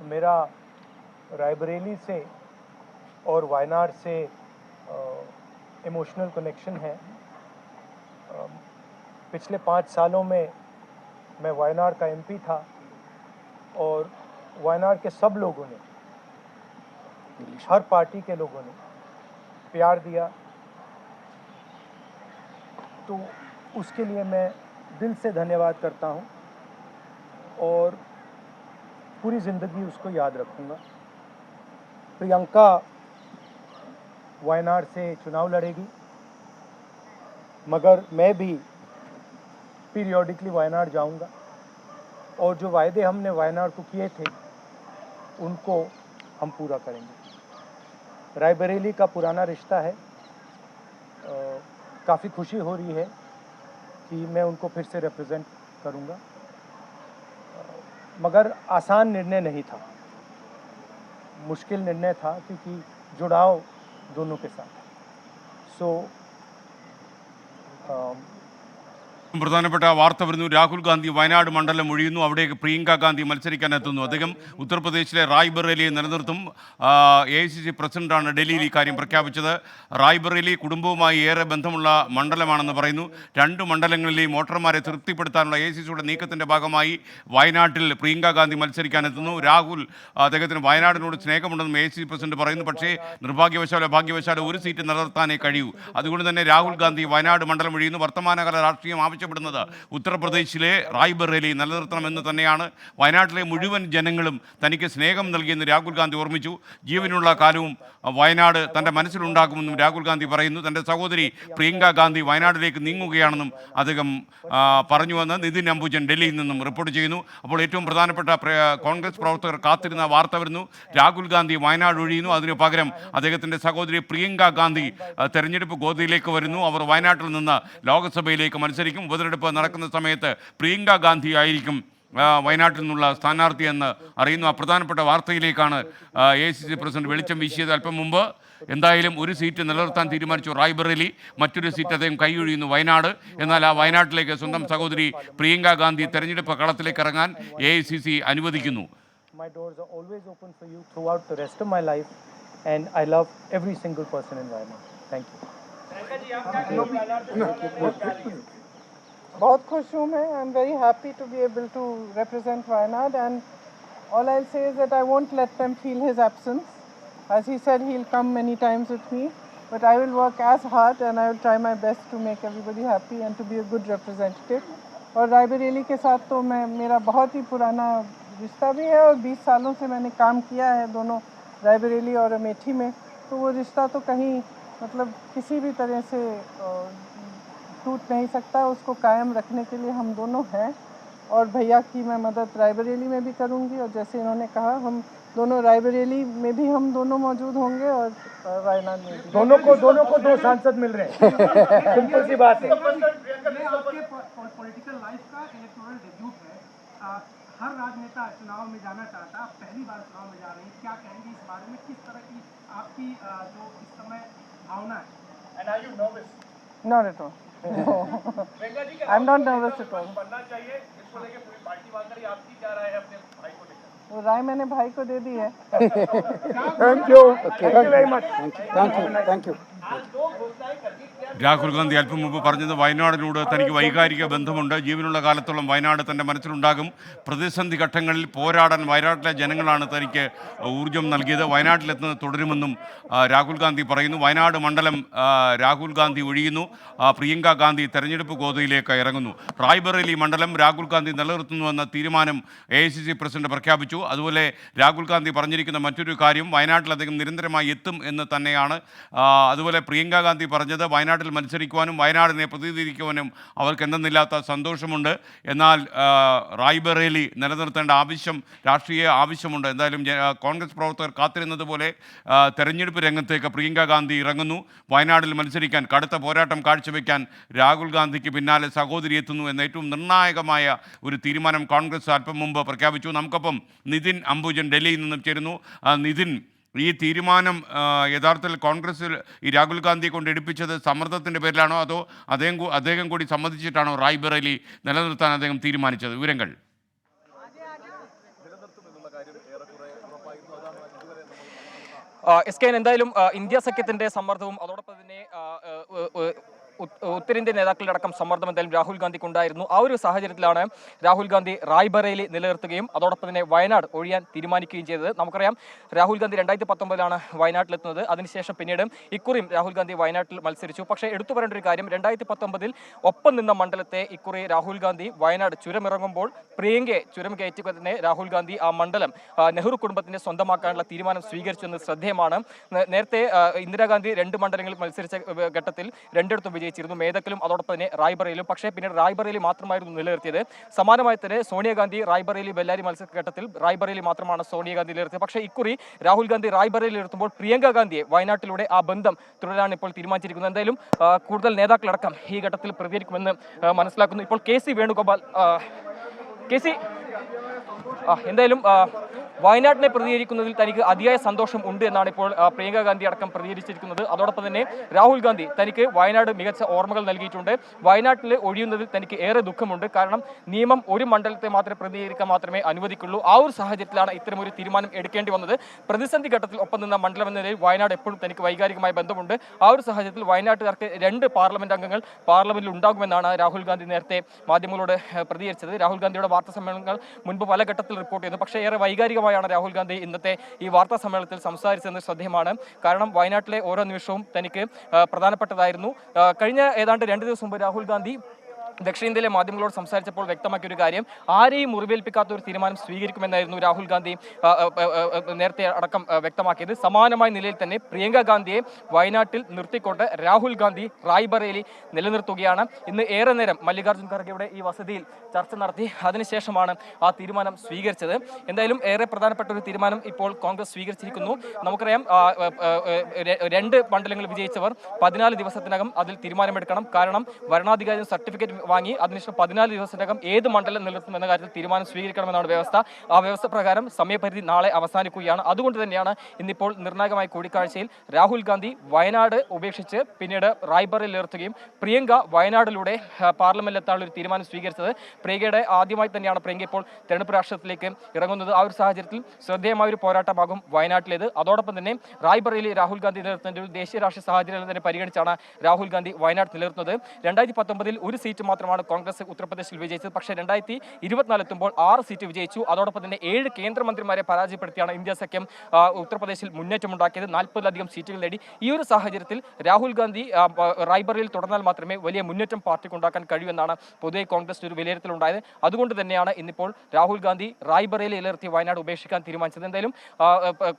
मेरा रायबरेली से और वायनाड से इमोशनल कनेक्शन है। पिछले 5 सालों में मैं वायनाड का एमपी था और वायनाड के सब लोगों ने, हर पार्टी के लोगों ने प्यार दिया, तो उसके लिए मैं दिल से धन्यवाद करता हूं और पूरी ज़िंदगी उसको याद रखूंगा। प्रियंका वायनाड से चुनाव लड़ेगी, मगर मैं भी पीरियोडिकली वायनाड जाऊंगा और जो वायदे हमने वायनाड को किए थे उनको हम पूरा करेंगे। रायबरेली का पुराना रिश्ता है, काफ़ी खुशी हो रही है कि मैं उनको फिर से रिप्रेजेंट करूंगा, मगर आसान निर्णय नहीं था, मुश्किल निर्णय था क्योंकि जुड़ाव दोनों के साथ। सो പ്രധാനപ്പെട്ട വാർത്ത വരുന്നു. രാഹുൽ ഗാന്ധി വയനാട് മണ്ഡലം ഒഴിയുന്നു. അവിടേക്ക് പ്രിയങ്ക ഗാന്ധി മത്സരിക്കാനെത്തുന്നു. അദ്ദേഹം ഉത്തർപ്രദേശിലെ റായ്ബറേലിയെ നിലനിർത്തും. AICC പ്രസിഡന്റാണ് ഡൽഹിയിൽ ഇക്കാര്യം പ്രഖ്യാപിച്ചത്. റായ്ബറേലി കുടുംബവുമായി ഏറെ ബന്ധമുള്ള മണ്ഡലമാണെന്ന് പറയുന്നു. 2 മണ്ഡലങ്ങളിലെയും വോട്ടർമാരെ തൃപ്തിപ്പെടുത്താനുള്ള AICCയുടെ നീക്കത്തിൻ്റെ ഭാഗമായി വയനാട്ടിൽ പ്രിയങ്ക ഗാന്ധി മത്സരിക്കാനെത്തുന്നു. രാഹുൽ അദ്ദേഹത്തിന് വയനാടിനോട് സ്നേഹമുണ്ടെന്നും AICC പ്രസിഡന്റ് പറയുന്നു. പക്ഷേ നിർഭാഗ്യവശാലോ ഭാഗ്യവശാലോ ഒരു സീറ്റ് നിലനിർത്താനേ കഴിയൂ. അതുകൊണ്ട് തന്നെ രാഹുൽ ഗാന്ധി വയനാട് മണ്ഡലം ഒഴിയുന്നു. വർത്തമാനകാല രാഷ്ട്രീയം ആവശ്യപ്പെടുന്നത് ഉത്തർപ്രദേശിലെ റായ്ബറേലി നിലനിർത്തണമെന്ന് തന്നെയാണ്. വയനാട്ടിലെ മുഴുവൻ ജനങ്ങളും തനിക്ക് സ്നേഹം നൽകിയെന്ന് രാഹുൽ ഗാന്ധി ഓർമ്മിച്ചു. ജീവനുള്ള കാലവും വയനാട് തൻ്റെ മനസ്സിലുണ്ടാകുമെന്നും രാഹുൽ ഗാന്ധി പറയുന്നു. തൻ്റെ സഹോദരി പ്രിയങ്ക ഗാന്ധി വയനാട്ടിലേക്ക് നീങ്ങുകയാണെന്നും അദ്ദേഹം പറഞ്ഞുവെന്ന് നിതിൻ അംബുജൻ ഡൽഹിയിൽ നിന്നും റിപ്പോർട്ട് ചെയ്യുന്നു. അപ്പോൾ ഏറ്റവും പ്രധാനപ്പെട്ട കോൺഗ്രസ് പ്രവർത്തകർ കാത്തിരുന്ന വാർത്ത വരുന്നു. രാഹുൽ ഗാന്ധി വയനാട് ഒഴിയുന്നു. അതിനു പകരം അദ്ദേഹത്തിൻ്റെ സഹോദരി പ്രിയങ്ക ഗാന്ധി തെരഞ്ഞെടുപ്പ് ഗോതയിലേക്ക് വരുന്നു. അവർ വയനാട്ടിൽ നിന്ന് ലോക്സഭയിലേക്ക് മത്സരിക്കും. ഉപതെരഞ്ഞെടുപ്പ് നടക്കുന്ന സമയത്ത് പ്രിയങ്ക ഗാന്ധി ആയിരിക്കും വയനാട്ടിൽ നിന്നുള്ള സ്ഥാനാർത്ഥി എന്ന് അറിയുന്നു. ആ പ്രധാനപ്പെട്ട വാർത്തയിലേക്കാണ് AICC പ്രസിഡന്റ് വെളിച്ചം വീശിയത് അല്പം മുമ്പ്. എന്തായാലും ഒരു സീറ്റ് നിലനിർത്താൻ തീരുമാനിച്ചു റായ്ബറേലി, മറ്റൊരു സീറ്റ് അദ്ദേഹം കൈയൊഴിയുന്നു വയനാട്. എന്നാൽ ആ വയനാട്ടിലേക്ക് സ്വന്തം സഹോദരി പ്രിയങ്ക ഗാന്ധി തെരഞ്ഞെടുപ്പ് കളത്തിലേക്ക് ഇറങ്ങാൻ AICC അനുവദിക്കുന്നു. My doors are always open for you throughout the rest of my life and I love every single person in Wayanad. Thank you. बहुत खुश हूँ मैं. I am very happy to be able to represent Wayanad and all I'll say is that I won't let them feel his absence. As he said, he'll come many times with me, but I will work as hard and I will try my best to make everybody happy and to be a good representative. और रायबरेली के साथ तो मेरा बहुत ही पुराना रिश्ता भी है और 20 सालों से मैंने काम किया है दोनों रायबरेली और अमेठी में, तो वो रिश्ता तो कहीं मतलब किसी भी तरह से टूट नहीं सकता. उसको कायम रखने के लिए हम दोनों हैं और भैया की मैं मदद रायबरेली में भी करूंगी और जैसे इन्होंने कहा हम दोनों रायबरेली में भी हम दोनों मौजूद होंगे और वायनाड में भी. दोनों को 2 सांसद मिल रहे हैं. सिंपल सी बात है. आपके पॉलिटिकल लाइफ का इलेक्टोरल डेब्यूट है. हर राजनेता चुनाव में जाना चाहता है, आप पहली बार चुनाव में जा रहे हैं, क्या कहेंगे इस बारे में? किस तरह की आपकी जो इस समय भावना है? And are you nervous? Not at all. I'm not nervous at all. बनना चाहिए इसको लेके पूरी पार्टी वाकई आपकी क्या राय है अपने भाई को लेकर? वो राय मैंने भाई को दे दी है. Thank you. Thank you very much. Thank you. Rahul Gandhi അല്പം മുമ്പ് പറഞ്ഞത് വയനാടിനോട് തനിക്ക് വൈകാരിക ബന്ധമുണ്ട്. ജീവനുള്ള കാലത്തോളം വയനാട് തൻ്റെ മനസ്സിലുണ്ടാകും. പ്രതിസന്ധി ഘട്ടങ്ങളിൽ പോരാടാൻ വയനാട്ടിലെ ജനങ്ങളാണ് തനിക്ക് ഊർജ്ജം നൽകിയത്. വയനാട്ടിലെത്തുന്നത് തുടരുമെന്നും രാഹുൽ ഗാന്ധി പറയുന്നു. വയനാട് മണ്ഡലം രാഹുൽ ഗാന്ധി ഒഴിയുന്നു. പ്രിയങ്ക ഗാന്ധി തെരഞ്ഞെടുപ്പ് ഗോതയിലേക്ക് ഇറങ്ങുന്നു. റായ്ബറേലി മണ്ഡലം രാഹുൽ ഗാന്ധി നിലനിർത്തുന്നുവെന്ന തീരുമാനം AICC പ്രസിഡന്റ് പ്രഖ്യാപിച്ചു. അതുപോലെ രാഹുൽ ഗാന്ധി പറഞ്ഞിരിക്കുന്ന മറ്റൊരു കാര്യം വയനാട്ടിൽ അദ്ദേഹം നിരന്തരമായി എത്തും എന്ന് തന്നെയാണ്. അതുപോലെ പ്രിയങ്ക ഗാന്ധി പറഞ്ഞത് വയനാട്ടിൽ മത്സരിക്കുവാനും വയനാടിനെ പ്രതിനിധീകരിക്കുവാനും അവർക്ക് എന്തെന്നില്ലാത്ത സന്തോഷമുണ്ട്. എന്നാൽ റായ്ബറേലി നിലനിർത്തേണ്ട രാഷ്ട്രീയ ആവശ്യമുണ്ട്. എന്തായാലും കോൺഗ്രസ് പ്രവർത്തകർ കാത്തിരുന്നത് പോലെ തെരഞ്ഞെടുപ്പ് രംഗത്തേക്ക് പ്രിയങ്ക ഗാന്ധി ഇറങ്ങുന്നു. വയനാട്ടിൽ മത്സരിക്കാൻ കടുത്ത പോരാട്ടം കാഴ്ചവെക്കാൻ രാഹുൽ ഗാന്ധിക്ക് പിന്നാലെ സഹോദരി എത്തുന്നു എന്ന ഏറ്റവും നിർണായകമായ ഒരു തീരുമാനം കോൺഗ്രസ് അല്പം മുമ്പ് പ്രഖ്യാപിച്ചു. നമുക്കൊപ്പം നിതിൻ അംബുജൻ ഡൽഹിയിൽ നിന്നും ചേരുന്നു. നിതിൻ, ഈ തീരുമാനം യഥാർത്ഥത്തിൽ കോൺഗ്രസിൽ ഈ രാഹുൽ ഗാന്ധിയെ കൊണ്ട് എടുപ്പിച്ചത് സമ്മർദ്ദത്തിൻ്റെ പേരിലാണോ അതോ അദ്ദേഹം കൂടി സമ്മതിച്ചിട്ടാണോ റായ്ബറേലി നിലനിർത്താൻ അദ്ദേഹം തീരുമാനിച്ചത്? വിവരങ്ങൾ. SKN എന്തായാലും ഇന്ത്യ സഖ്യത്തിന്റെ സമ്മർദ്ദവും അതോടൊപ്പം തന്നെ ഉത്തരേന്ത്യൻ നേതാക്കളുടെ അടക്കം സമ്മർദ്ദം എന്തായാലും രാഹുൽ ഗാന്ധിക്ക് ഉണ്ടായിരുന്നു. ആ ഒരു സാഹചര്യത്തിലാണ് രാഹുൽ ഗാന്ധി റായ്ബറേലി നിലനിർത്തുകയും അതോടൊപ്പം തന്നെ വയനാട് ഒഴിയാൻ തീരുമാനിക്കുകയും ചെയ്തത്. നമുക്കറിയാം രാഹുൽ ഗാന്ധി 2019 വയനാട്ടിലെത്തുന്നത്. അതിനുശേഷം പിന്നീട് ഇക്കുറിയും രാഹുൽ ഗാന്ധി വയനാട്ടിൽ മത്സരിച്ചു. പക്ഷേ എടുത്തു പറയേണ്ട ഒരു കാര്യം, 2019 ഒപ്പം നിന്ന മണ്ഡലത്തെ ഇക്കുറി രാഹുൽ ഗാന്ധി വയനാട് ചുരമിറങ്ങുമ്പോൾ പ്രിയങ്കയെ ചുരം കയറ്റി തന്നെ രാഹുൽ ഗാന്ധി ആ മണ്ഡലം നെഹ്റു കുടുംബത്തിന്റെ സ്വന്തമാക്കാനുള്ള തീരുമാനം സ്വീകരിച്ചു എന്ന് ശ്രദ്ധേയമാണ്. നേരത്തെ ഇന്ദിരാഗാന്ധി 2 മണ്ഡലങ്ങളിൽ മത്സരിച്ച ഘട്ടത്തിൽ 2 വിജയിച്ചിരുന്നു, മേദക്കിലും അതോടൊപ്പം തന്നെ റായ്ബറേലിയും. പക്ഷേ പിന്നീട് റായ്ബറേലി മാത്രമായിരുന്നു നിലനിർത്തിയത്. സമാനമായി തന്നെ സോണിയാഗാന്ധി റായ്ബറേലി ബെല്ലാരി മത്സരഘട്ടത്തിൽ റായ്ബറേലി മാത്രമാണ് സോണിയാഗാന്ധി നിലനിർത്തിയത്. പക്ഷേ ഇക്കുറി രാഹുൽ ഗാന്ധി റായ്ബറേലി നിർത്തുമ്പോൾ പ്രിയങ്ക ഗാന്ധിയെ വയനാട്ടിലൂടെ ആ ബന്ധം തുടരാൻ ഇപ്പോൾ തീരുമാനിച്ചിരിക്കുന്നത്. എന്തായാലും കൂടുതൽ നേതാക്കളടക്കം ഈ ഘട്ടത്തിൽ പ്രതികരിക്കുമെന്ന് മനസ്സിലാക്കുന്നു. ഇപ്പോൾ KC വേണുഗോപാൽ എന്തായാലും വയനാട്ടിനെ പ്രതികരിക്കുന്നതിൽ തനിക്ക് അതിയായ സന്തോഷം ഉണ്ട് എന്നാണ് ഇപ്പോൾ പ്രിയങ്ക ഗാന്ധി അടക്കം പ്രതികരിച്ചിരിക്കുന്നത്. അതോടൊപ്പം തന്നെ രാഹുൽ ഗാന്ധി തനിക്ക് വയനാട് മികച്ച ഓർമ്മകൾ നൽകിയിട്ടുണ്ട്. വയനാട്ടിൽ ഒഴിയുന്നതിൽ തനിക്ക് ഏറെ ദുഃഖമുണ്ട്. കാരണം നിയമം ഒരു മണ്ഡലത്തെ മാത്രമേ പ്രതികരിക്കാൻ മാത്രമേ അനുവദിക്കുള്ളൂ. ആ ഒരു സാഹചര്യത്തിലാണ് ഇത്തരമൊരു തീരുമാനം എടുക്കേണ്ടി വന്നത്. പ്രതിസന്ധി ഘട്ടത്തിൽ ഒപ്പം നിന്ന മണ്ഡലം എന്ന നിലയിൽ വയനാട് എപ്പോഴും തനിക്ക് വൈകാരികമായ ബന്ധമുണ്ട്. ആ ഒരു സാഹചര്യത്തിൽ വയനാട്ടുകാർക്ക് 2 പാർലമെന്റ് അംഗങ്ങൾ പാർലമെന്റിൽ ഉണ്ടാകുമെന്നാണ് രാഹുൽ ഗാന്ധി നേരത്തെ മാധ്യമങ്ങളോട് പ്രതികരിച്ചത്. രാഹുൽ ഗാന്ധിയുടെ വാർത്താ സമ്മേളനങ്ങൾ മുൻപ് പല ഘട്ടത്തിൽ റിപ്പോർട്ട് ചെയ്തു. പക്ഷേ ഏറെ വൈകാരികമായാണ് രാഹുൽ ഗാന്ധി ഇന്നത്തെ ഈ വാർത്താ സമ്മേളനത്തിൽ സംസാരിച്ചതെന്ന് ശ്രദ്ധേയമാണ്. കാരണം വയനാട്ടിലെ ഓരോ നിമിഷവും തനിക്ക് പ്രധാനപ്പെട്ടതായിരുന്നു. കഴിഞ്ഞ ഏതാണ്ട് 2 ദിവസം മുമ്പ് രാഹുൽ ഗാന്ധി ദക്ഷിണേന്ത്യയിലെ മാധ്യമങ്ങളോട് സംസാരിച്ചപ്പോൾ വ്യക്തമാക്കിയ ഒരു കാര്യം, ആരെയും മുറിവേൽപ്പിക്കാത്ത ഒരു തീരുമാനം സ്വീകരിക്കുമെന്നായിരുന്നു രാഹുൽ ഗാന്ധി നേരത്തെ അടക്കം വ്യക്തമാക്കിയത്. സമാനമായ നിലയിൽ തന്നെ പ്രിയങ്ക ഗാന്ധിയെ വയനാട്ടിൽ നിർത്തിക്കൊണ്ട് രാഹുൽ ഗാന്ധി റായ്ബറേലി നിലനിർത്തുകയാണ്. ഇന്ന് ഏറെ നേരം മല്ലികാർജ്ജുൻ ഖർഗെയുടെ ഈ വസതിയിൽ ചർച്ച നടത്തി അതിനുശേഷമാണ് ആ തീരുമാനം സ്വീകരിച്ചത്. എന്തായാലും ഏറെ പ്രധാനപ്പെട്ട ഒരു തീരുമാനം ഇപ്പോൾ കോൺഗ്രസ് സ്വീകരിച്ചിരിക്കുന്നു. നമുക്കറിയാം 2 മണ്ഡലങ്ങൾ വിജയിച്ചവർ 14 ദിവസത്തിനകം അതിൽ തീരുമാനമെടുക്കണം. കാരണം വരണാധികാരി സർട്ടിഫിക്കറ്റ് വാങ്ങി അതിനുശേഷം 14 ദിവസത്തിനകം ഏത് മണ്ഡലം നിലനിർത്തുമെന്ന കാര്യത്തിൽ തീരുമാനം സ്വീകരിക്കണമെന്നാണ് വ്യവസ്ഥ. ആ വ്യവസ്ഥ പ്രകാരം സമയപരിധി നാളെ അവസാനിക്കുകയാണ്. അതുകൊണ്ട് തന്നെയാണ് ഇന്നിപ്പോൾ നിർണായകമായ കൂടിക്കാഴ്ചയിൽ രാഹുൽ ഗാന്ധി വയനാട് ഉപേക്ഷിച്ച് പിന്നീട് റായ്ബറേലിയിൽ നിർത്തുകയും പ്രിയങ്ക വയനാടിലൂടെ പാർലമെന്റിലെത്താനുള്ള ഒരു തീരുമാനം സ്വീകരിച്ചത്. പ്രിയങ്കയുടെ ആദ്യമായി തന്നെയാണ് പ്രിയങ്ക ഇപ്പോൾ തെരഞ്ഞെടുപ്പ് രാഷ്ട്രീയത്തിലേക്ക് ഇറങ്ങുന്നത്. ആ ഒരു സാഹചര്യത്തിൽ ശ്രദ്ധേയമായ ഒരു പോരാട്ടമാകും വയനാട്ടിലേത്. അതോടൊപ്പം തന്നെ റായ്ബറേലി രാഹുൽ ഗാന്ധി നിലനിർത്തുന്ന ഒരു ദേശീയ രാഷ്ട്രീയ സാഹചര്യം തന്നെ പരിഗണിച്ചാണ് രാഹുൽ ഗാന്ധി വയനാട് നിലനിർത്തുന്നത്. 2019 ഒരു സീറ്റ് മാത്രമാണ് കോൺഗ്രസ് ഉത്തർപ്രദേശിൽ വിജയിച്ചത്. പക്ഷേ 2024 എത്തുമ്പോൾ 6 സീറ്റ് വിജയിച്ചു. അതോടൊപ്പം തന്നെ 7 കേന്ദ്രമന്ത്രിമാരെ പരാജയപ്പെടുത്തിയാണ് ഇന്ത്യ സഖ്യം ഉത്തർപ്രദേശിൽ മുന്നേറ്റമുണ്ടാക്കിയത്. 40-ലധികം സീറ്റുകൾ നേടി. ഈ ഒരു സാഹചര്യത്തിൽ രാഹുൽ ഗാന്ധി റായ്ബറേലിയിൽ തുടർന്നാൽ മാത്രമേ വലിയ മുന്നേറ്റം പാർട്ടിക്ക് ഉണ്ടാക്കാൻ കഴിയുമെന്നാണ് പൊതുവെ കോൺഗ്രസ് ഒരു വിലയിരുത്തലുണ്ടായത്. അതുകൊണ്ട് തന്നെയാണ് ഇന്നിപ്പോൾ രാഹുൽ ഗാന്ധി റായ്ബറേലി നിലനിർത്തി വയനാട് ഉപേക്ഷിക്കാൻ തീരുമാനിച്ചത്. എന്തായാലും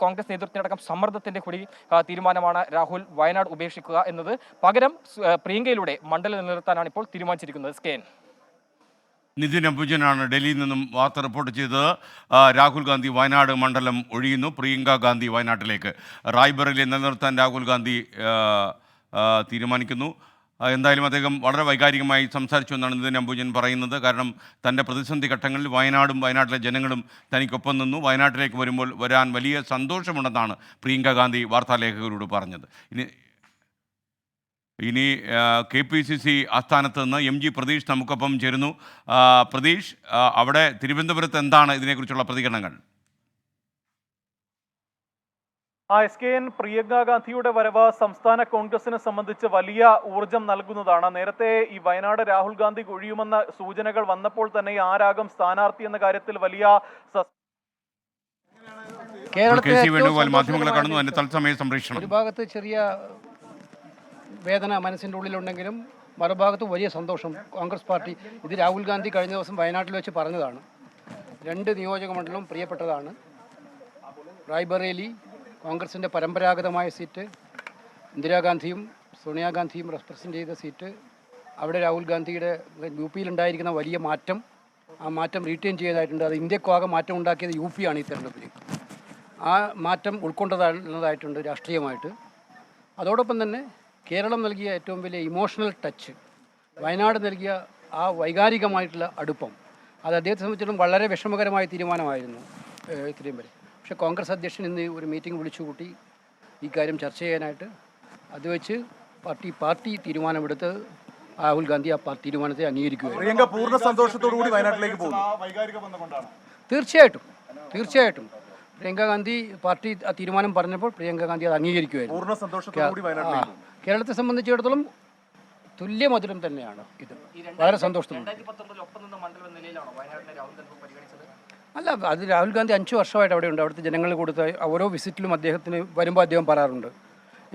കോൺഗ്രസ് നേതൃത്വത്തിനടക്കം സമ്മർദ്ദത്തിന്റെ കൂടി തീരുമാനമാണ് രാഹുൽ വയനാട് ഉപേക്ഷിക്കുക എന്നത്. പകരം പ്രിയങ്കയിലൂടെ മണ്ഡലം നിലനിർത്താനാണ് ഇപ്പോൾ തീരുമാനിച്ചിരിക്കുന്നത്. നിതിൻ അംബുജനാണ് ഡൽഹിയിൽ നിന്നും വാർത്ത റിപ്പോർട്ട് ചെയ്തത്. രാഹുൽ ഗാന്ധി വയനാട് മണ്ഡലം ഒഴിയുന്നു, പ്രിയങ്ക ഗാന്ധി വയനാട്ടിലേക്ക്. റായ്ബറേലി നിലനിർത്താൻ രാഹുൽ ഗാന്ധി തീരുമാനിക്കുന്നു. എന്തായാലും അദ്ദേഹം വളരെ വൈകാരികമായി സംസാരിച്ചു എന്നാണ് നിതിൻ അംബുജൻ പറയുന്നത്. കാരണം തൻ്റെ പ്രതിസന്ധി ഘട്ടങ്ങളിൽ വയനാട്ടിലെ ജനങ്ങളും തനിക്കൊപ്പം നിന്നു. വയനാട്ടിലേക്ക് വരുമ്പോൾ വരാൻ വലിയ സന്തോഷമുണ്ടെന്നാണ് പ്രിയങ്ക ഗാന്ധി വാർത്താലേഖകരോട് പറഞ്ഞത്. ഇനി KPCC ആസ്ഥാനത്ത് നിന്ന് MG പ്രതീഷ് നമുക്കൊപ്പം ചേരുന്നു. പ്രതീഷ്, അവിടെ തിരുവനന്തപുരത്ത് എന്താണ് ഇതിനെക്കുറിച്ചുള്ള പ്രതികരണങ്ങൾ? SKN പ്രിയങ്ക ഗാന്ധിയുടെ വരവ് സംസ്ഥാന കോൺഗ്രസിനെ സംബന്ധിച്ച് വലിയ ഊർജം നൽകുന്നതാണ്. നേരത്തെ ഈ വയനാട് രാഹുൽ ഗാന്ധി ഒഴിയുമെന്ന സൂചനകൾ വന്നപ്പോൾ തന്നെ ആരാകും സ്ഥാനാർത്ഥി എന്ന കാര്യത്തിൽ വലിയ KC വേണുഗോപാൽ മാധ്യമങ്ങളെ കാണുന്നു. അതിന്റെ തത്സമയ സംപ്രേഷണം. ഒരു ഭാഗത്ത് ചെറിയ വേദന മനസ്സിൻ്റെ ഉള്ളിലുണ്ടെങ്കിലും മറുഭാഗത്ത് വലിയ സന്തോഷം. കോൺഗ്രസ് പാർട്ടി ഇത് രാഹുൽ ഗാന്ധി കഴിഞ്ഞ ദിവസം വയനാട്ടിൽ വെച്ച് പറഞ്ഞതാണ്. 2 നിയോജക മണ്ഡലം പ്രിയപ്പെട്ടതാണ്. റായ്ബറേലി കോൺഗ്രസിൻ്റെ പരമ്പരാഗതമായ സീറ്റ്, ഇന്ദിരാഗാന്ധിയും സോണിയാഗാന്ധിയും റെപ്രസെൻ്റ് ചെയ്ത സീറ്റ്. അവിടെ രാഹുൽ ഗാന്ധിയുടെ UP ഉണ്ടായിരിക്കുന്ന വലിയ മാറ്റം, ആ മാറ്റം റീറ്റെയിൻ ചെയ്തതായിട്ടുണ്ട്. അത് ഇന്ത്യക്കാകെ മാറ്റം ഉണ്ടാക്കിയത് UP ആണ് ഈ തെരഞ്ഞെടുപ്പിൽ. ആ മാറ്റം ഉൾക്കൊണ്ടതായിട്ടുണ്ട് രാഷ്ട്രീയമായിട്ട്. അതോടൊപ്പം തന്നെ കേരളം നൽകിയ ഏറ്റവും വലിയ ഇമോഷണൽ ടച്ച്, വയനാട് നൽകിയ ആ വൈകാരികമായിട്ടുള്ള അടുപ്പം, അത് അദ്ദേഹത്തെ സംബന്ധിച്ചിടത്തോളം വളരെ വിഷമകരമായ തീരുമാനമായിരുന്നു ഇത്രയും വരെ. പക്ഷേ കോൺഗ്രസ് അധ്യക്ഷൻ ഇന്ന് ഒരു മീറ്റിംഗ് വിളിച്ചുകൂട്ടി ഈ കാര്യം ചർച്ച ചെയ്യാനായിട്ട്. അത് വെച്ച് പാർട്ടി തീരുമാനമെടുത്ത് രാഹുൽ ഗാന്ധി ആ തീരുമാനത്തെ അംഗീകരിക്കുകയാണ്. പൂർണ്ണ സന്തോഷത്തോടു കൂടി വയനാട്ടിലേക്ക് പോകുന്നു. തീർച്ചയായിട്ടും പ്രിയങ്ക ഗാന്ധി പാർട്ടി ആ തീരുമാനം പറഞ്ഞപ്പോൾ പ്രിയങ്ക ഗാന്ധി അത് അംഗീകരിക്കുമായിരുന്നു. പൂർണ്ണ സന്തോഷത്തോടുകൂടി വയനാട്ടിലേക്ക് പോകും. കേരളത്തെ സംബന്ധിച്ചിടത്തോളം തുല്യ മധുരം തന്നെയാണ് ഇത്. വളരെ സന്തോഷത്തോടെ. 2019 ഒപ്പം നിന്ന മണ്ഡലം എന്ന നിലയിലാണോ വയനാട്ടിലെ രാഹുൽ ഗാന്ധി പരിഗണിച്ചത്? അല്ല, അത് രാഹുൽ ഗാന്ധി 5 വർഷമായിട്ട് അവിടെയുണ്ട്. അവിടുത്തെ ജനങ്ങൾ കൊടുത്ത ഓരോ വിസിറ്റിലും അദ്ദേഹത്തിന് വരുമ്പോൾ അദ്ദേഹം പറയാറുണ്ട്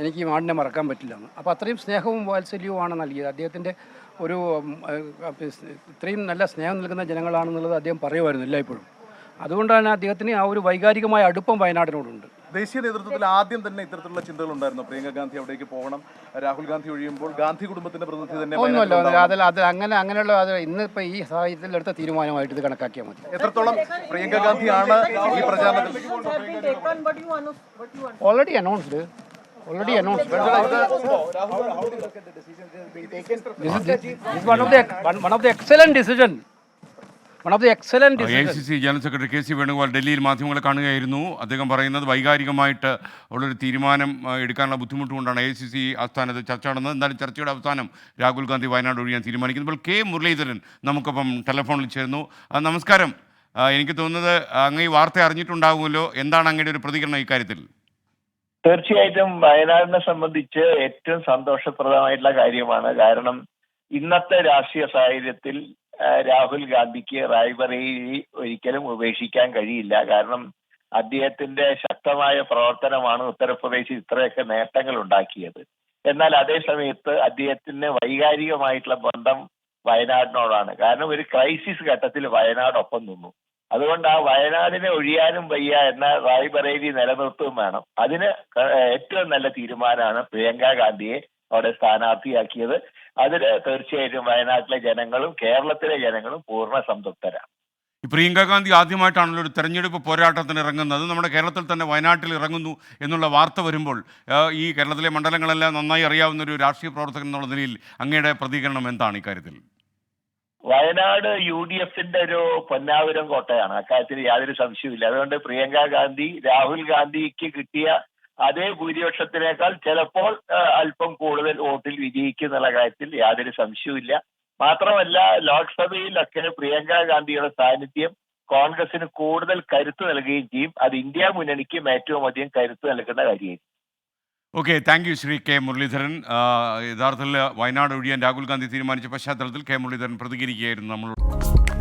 എനിക്ക് ഈ നാടിനെ മറക്കാൻ പറ്റില്ല എന്ന്. അപ്പോൾ അത്രയും സ്നേഹവും വാത്സല്യവുമാണ് നൽകിയത്. അദ്ദേഹത്തിൻ്റെ ഒരു ഇത്രയും നല്ല സ്നേഹം നൽകുന്ന ജനങ്ങളാണെന്നുള്ളത് അദ്ദേഹം പറയുമായിരുന്നു എല്ലായ്പ്പോഴും. അതുകൊണ്ടാണ് അദ്ദേഹത്തിന് ആ ഒരു വൈകാരികമായ അടുപ്പം വയനാടിനോടുണ്ട്. ദേശീയ നേതൃത്വത്തിൽ ആദ്യം തന്നെ ഇത്തരത്തിലുള്ള ചിന്തകൾ ഉണ്ടായിരുന്നു. പ്രിയങ്ക ഗാന്ധി അവിടേക്ക് പോകണം, രാഹുൽ ഗാന്ധി ഒഴിയുമ്പോൾ ഗാന്ധി കുടുംബത്തിന്റെ പ്രതിനിധി തന്നെ ഒന്നുമല്ല, അത് അങ്ങനെയുള്ള അത് ഇന്നിപ്പോൾ ഈ സാഹചര്യത്തിൽ എടുത്ത തീരുമാനമായിട്ട് ഇത് കണക്കാക്കിയാൽ മതി. എത്രത്തോളം പ്രിയങ്ക ഗാന്ധിയാണ് ഈ പ്രചാരണത്തിൽ already announced. One of the excellent decision. AICC general secretary KC Venugopal ഡൽഹിയിൽ മാധ്യമങ്ങളെ കാണുകയായിരുന്നു. അദ്ദേഹം പറയുന്നത് വൈകാരികമായിട്ട് ഉള്ളൊരു തീരുമാനം എടുക്കാനുള്ള ബുദ്ധിമുട്ടുകൊണ്ടാണ് AICC ആസ്ഥാനത്ത് ചർച്ച നടന്നത്. എന്തായാലും ചർച്ചയുടെ അവസാനം രാഹുൽ ഗാന്ധി വയനാട് ഒഴിയാൻ തീരുമാനിക്കുന്നു. ഇപ്പോൾ K മുരളീധരൻ നമുക്കൊപ്പം ടെലിഫോണിൽ ചേർന്നു. നമസ്കാരം. എനിക്ക് തോന്നുന്നത് അങ്ങ് ഈ വാർത്ത അറിഞ്ഞിട്ടുണ്ടാകുമല്ലോ. എന്താണ് അങ്ങയുടെ ഒരു പ്രതികരണം ഇക്കാര്യത്തിൽ? തീർച്ചയായിട്ടും വയനാടിനെ സംബന്ധിച്ച് ഏറ്റവും സന്തോഷപ്രദമായിട്ടുള്ള കാര്യമാണ്. കാരണം ഇന്നത്തെ രാഷ്ട്രീയ സാഹചര്യത്തിൽ രാഹുൽ ഗാന്ധിക്ക് റായ്ബറേലി ഒരിക്കലും ഉപേക്ഷിക്കാൻ കഴിയില്ല. കാരണം അദ്ദേഹത്തിന്റെ ശക്തമായ പ്രവർത്തനമാണ് ഉത്തർപ്രദേശിൽ ഇത്രയൊക്കെ നേട്ടങ്ങൾ ഉണ്ടാക്കിയത്. എന്നാൽ അതേ സമയത്ത് അദ്ദേഹത്തിന് വൈകാരികമായിട്ടുള്ള ബന്ധം വയനാടിനോടാണ്. കാരണം ഒരു ക്രൈസിസ് ഘട്ടത്തിൽ വയനാടൊപ്പം നിന്നു. അതുകൊണ്ട് ആ വയനാടിനെ ഒഴിയാനും വയ്യ എന്ന റായ്ബറേലി നിലനിർത്തുകയും വേണം. അതിന് ഏറ്റവും നല്ല തീരുമാനമാണ് പ്രിയങ്ക ഗാന്ധിയെ അവിടെ സ്ഥാനാർത്ഥിയാക്കിയത്. അതിൽ തീർച്ചയായിട്ടും വയനാട്ടിലെ ജനങ്ങളും കേരളത്തിലെ ജനങ്ങളും പൂർണ്ണ സംതൃപ്തരാണ്. പ്രിയങ്ക ഗാന്ധി ആദ്യമായിട്ടാണല്ലോ ഒരു തെരഞ്ഞെടുപ്പ് പോരാട്ടത്തിന് ഇറങ്ങുന്നത്. നമ്മുടെ കേരളത്തിൽ തന്നെ വയനാട്ടിൽ ഇറങ്ങുന്നു എന്നുള്ള വാർത്ത വരുമ്പോൾ ഈ കേരളത്തിലെ മണ്ഡലങ്ങളെല്ലാം നന്നായി അറിയാവുന്ന ഒരു രാഷ്ട്രീയ പ്രവർത്തകൻ എന്നുള്ള നിലയിൽ അങ്ങയുടെ പ്രതികരണം എന്താണ് ഇക്കാര്യത്തിൽ? വയനാട് UDFന്റെ ഒരു പൊന്നാപുരം കോട്ടയാണ്, അക്കാര്യത്തിൽ യാതൊരു സംശയവുമില്ല. അതുകൊണ്ട് പ്രിയങ്ക ഗാന്ധി രാഹുൽ ഗാന്ധിക്ക് കിട്ടിയ അതേ ഭൂരിപക്ഷത്തിനേക്കാൾ ചിലപ്പോൾ അല്പം കൂടുതൽ വോട്ടിൽ വിജയിക്കും എന്നുള്ള കാര്യത്തിൽ യാതൊരു സംശയവുമില്ല. മാത്രമല്ല ലോക്സഭയിലൊക്കെ പ്രിയങ്ക ഗാന്ധിയുടെ സാന്നിധ്യം കോൺഗ്രസിന് കൂടുതൽ കരുത്ത് നൽകുകയും ചെയ്യും. അത് ഇന്ത്യ മുന്നണിക്കും ഏറ്റവും അധികം കരുത്ത് നൽകുന്ന കാര്യമായിരിക്കും. Okay, thank you Shri K Muraleedharan. യഥാർത്ഥത്തിൽ വയനാട് ഒഴിയാൻ രാഹുൽ ഗാന്ധി തീരുമാനിച്ച പശ്ചാത്തലത്തിൽ K മുരളീധരൻ പ്രതികരിക്കുകയായിരുന്നു നമ്മളോട്.